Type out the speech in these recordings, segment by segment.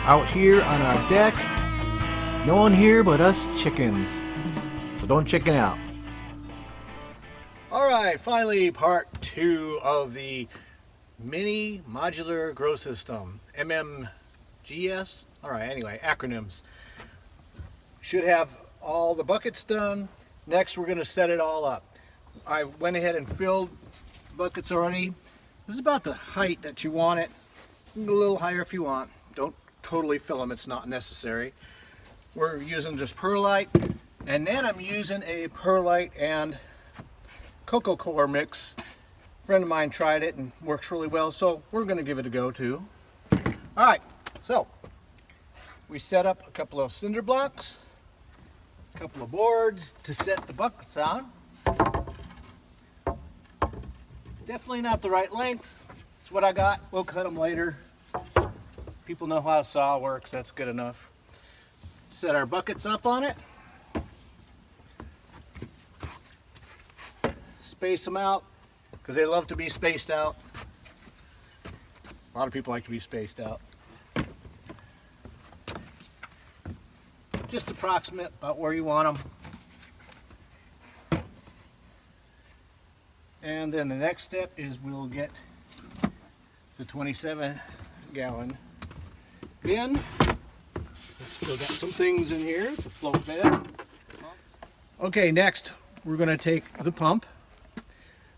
out here on our deck. No one here but us chickens. So don't chicken out. Alright, finally part 2 of the mini modular grow system. MMGS? Alright, anyway, acronyms. Should have all the buckets done. Next we're going to set it all up. I went ahead and filled buckets already. This is about the height that you want it. You can go a little higher if you want. Don't totally fill them, it's not necessary. We're using just perlite, and then I'm using a perlite and cocoa core mix. A friend of mine tried it and works really well, so we're going to give it a go too. Alright, so we set up a couple of cinder blocks, a couple of boards to set the buckets on. Definitely not the right length. It's what I got. We'll cut them later. People know how a saw works. That's good enough. Set our buckets up on it. Space them out because they love to be spaced out. A lot of people like to be spaced out. Just approximate about where you want them. And then the next step is we'll get the 27-gallon bin. Still got some things in here, the float bed. Okay, next we're going to take the pump.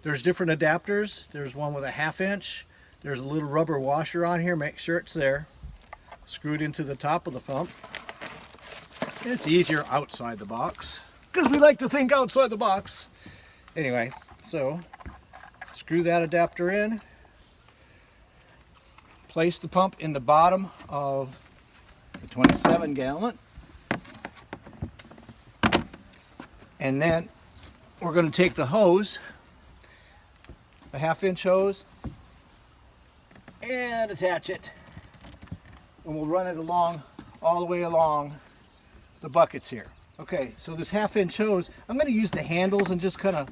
There's different adapters. There's one with a 1/2 inch. There's a little rubber washer on here. Make sure it's there. Screwed into the top of the pump. And it's easier outside the box because we like to think outside the box. Anyway, so screw that adapter in. Place the pump in the bottom of the 27-gallon. And then we're going to take the hose, a 1/2 inch hose, and attach it. And we'll run it along, all the way along the buckets here. Okay, so this 1/2 inch hose, I'm going to use the handles and just kind of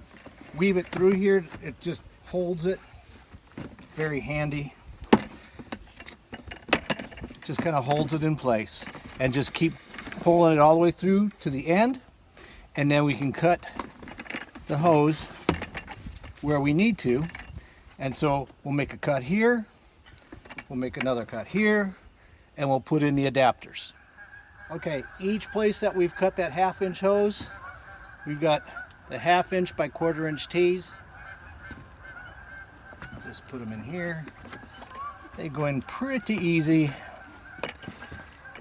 weave it through here. It just holds it. Very handy. Just kind of holds it in place. And just keep pulling it all the way through to the end. And then we can cut the hose where we need to. And so we'll make a cut here. We'll make another cut here. And we'll put in the adapters. Okay, each place that we've cut that 1/2 inch hose, we've got the 1/2 inch by 1/4 inch tees. Just put them in here. They go in pretty easy.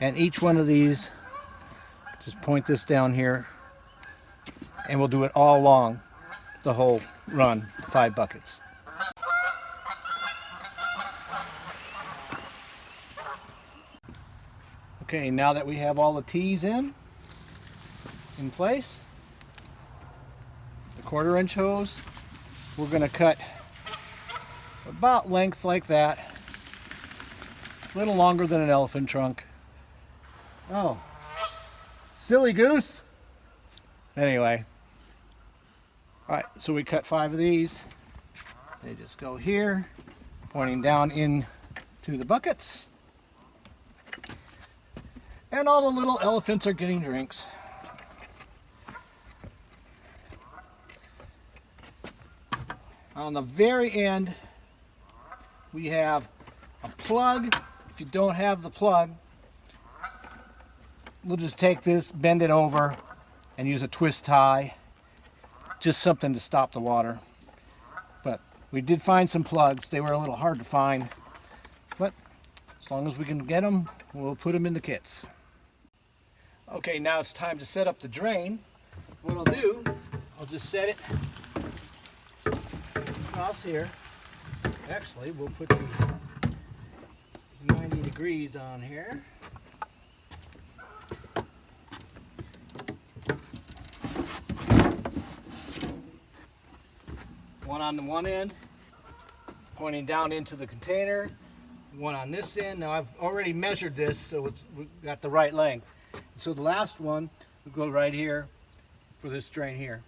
And each one of these, just point this down here, and we'll do it all along the whole run, 5 buckets. Okay, now that we have all the tees in place, the 1/4 inch hose, we're going to cut about lengths like that, a little longer than an elephant trunk. Oh, silly goose. Anyway, all right, so we cut 5 of these. They just go here, pointing down into the buckets. And all the little elephants are getting drinks. On the very end, we have a plug. If you don't have the plug, we'll just take this, bend it over, and use a twist tie. Just something to stop the water. But we did find some plugs. They were a little hard to find. But as long as we can get them, we'll put them in the kits. Okay, now it's time to set up the drain. What I'll do, I'll just set it across here. Actually, we'll put the 90 degrees on here. One on the one end, pointing down into the container. One on this end. Now I've already measured this, so we've got the right length. So the last one will go right here for this drain here.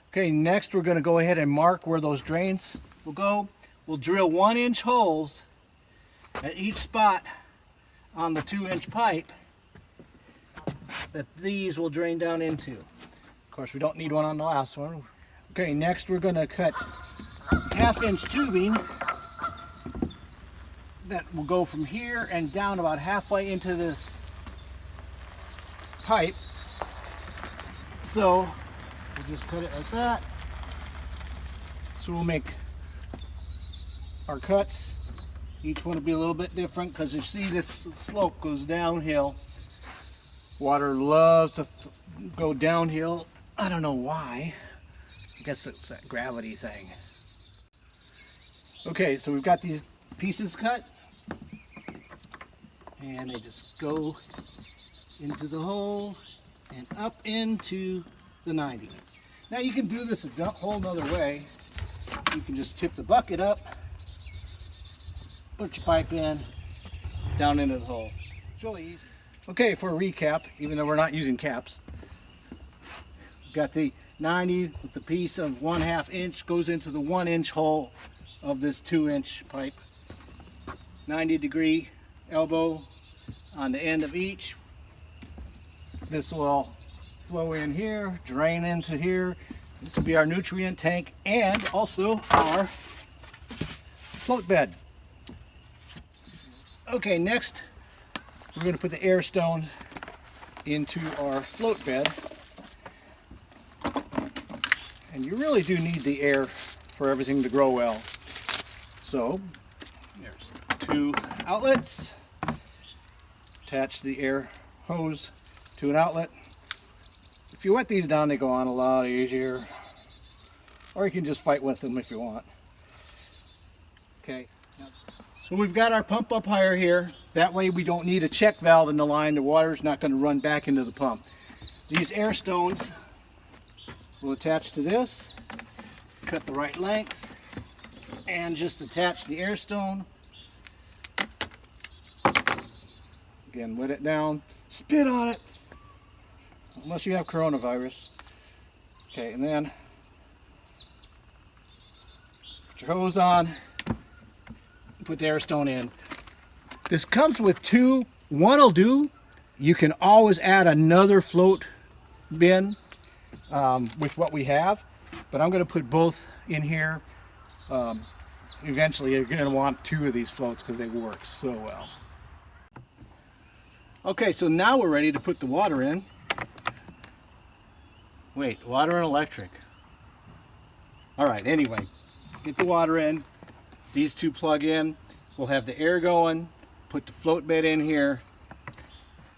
Okay, next we're going to go ahead and mark where those drains will go. We'll drill 1-inch holes at each spot on the 2-inch pipe that these will drain down into. Of course, we don't need one on the last one. Okay, next we're going to cut 1/2-inch tubing that will go from here and down about halfway into this pipe. So we'll just cut it like that. So we'll make our cuts. Each one will be a little bit different because you see this slope goes downhill. Water loves to go downhill. I don't know why. I guess it's that gravity thing. Okay, so we've got these pieces cut. And they just go into the hole and up into the 90. Now you can do this a whole nother way. You can just tip the bucket up, put your pipe in, down into the hole. It's really easy. Okay, for a recap, even though we're not using caps, we've got the 90 with the piece of 1/2 inch goes into the 1-inch hole of this 2-inch pipe. 90-degree elbow on the end of each. This will flow in here, drain into here. This will be our nutrient tank and also our float bed. Okay, next we're going to put the air stones into our float bed. And you really do need the air for everything to grow well. So there's 2 outlets. Attach the air hose to an outlet. If you wet these down, they go on a lot easier. Or you can just fight with them if you want. Okay. So we've got our pump up higher here. That way we don't need a check valve in the line. The water's not going to run back into the pump. These air stones will attach to this. Cut the right length. And just attach the air stone. Again, wet it down. Spit on it. Unless you have coronavirus. Okay, and then put your hose on. Put the air stone in. This comes with 2. One will do. You can always add another float bin with what we have. But I'm going to put both in here. Eventually you're going to want 2 of these floats because they work so well. Okay, so now we're ready to put the water in. Wait, water and electric. Alright, anyway, get the water in. These 2 plug in. We'll have the air going. Put the float bed in here.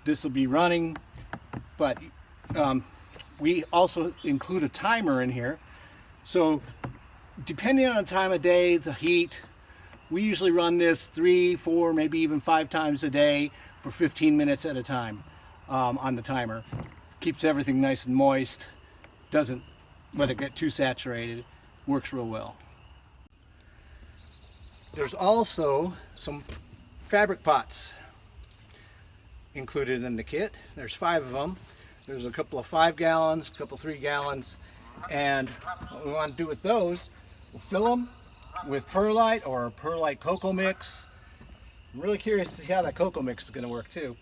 This will be running. But we also include a timer in here. So depending on the time of day, the heat, we usually run this 3, 4, maybe even 5 times a day for 15 minutes at a time on the timer. Keeps everything nice and moist. Doesn't let it get too saturated. Works real well. There's also some fabric pots included in the kit. There's 5 of them. There's a couple of 5 gallons, a couple 3 gallons. And what we want to do with those, we'll fill them with perlite or perlite cocoa mix. I'm really curious to see how that cocoa mix is going to work too.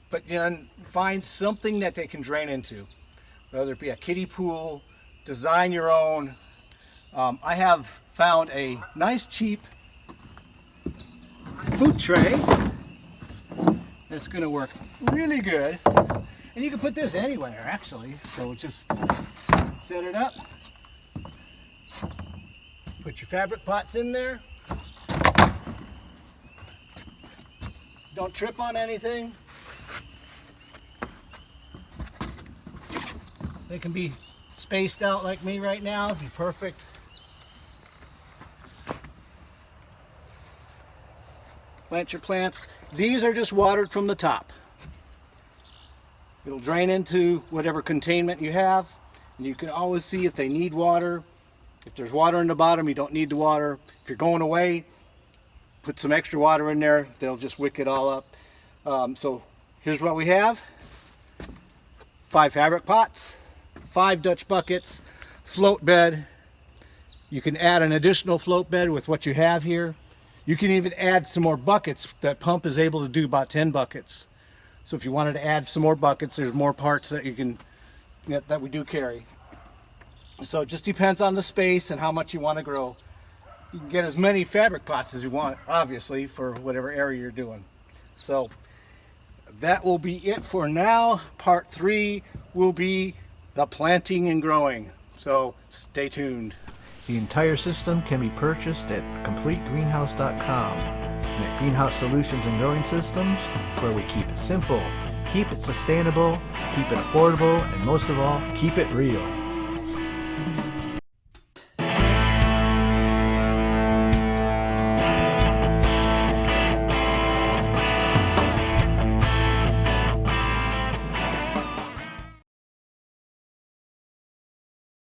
But then find something that they can drain into, whether it be a kiddie pool, design your own. I have found a nice cheap food tray that's going to work really good. And you can put this anywhere actually, so just set it up, put your fabric pots in there. Don't trip on anything. They can be spaced out like me right now. It'd be perfect. Plant your plants. These are just watered from the top. It'll drain into whatever containment you have. And you can always see if they need water. If there's water in the bottom, you don't need the water. If you're going away, put some extra water in there. They'll just wick it all up. So here's what we have. 5 fabric pots, 5 Dutch buckets, float bed. You can add an additional float bed with what you have here. You can even add some more buckets. That pump is able to do about 10 buckets. So if you wanted to add some more buckets, there's more parts that you can that we do carry. So it just depends on the space and how much you want to grow. You can get as many fabric pots as you want, obviously, for whatever area you're doing. So that will be it for now. Part 3 will be the planting and growing. So stay tuned. The entire system can be purchased at CompleteGreenhouse.com. And at Greenhouse Solutions and Growing Systems, where we keep it simple, keep it sustainable, keep it affordable, and most of all, keep it real.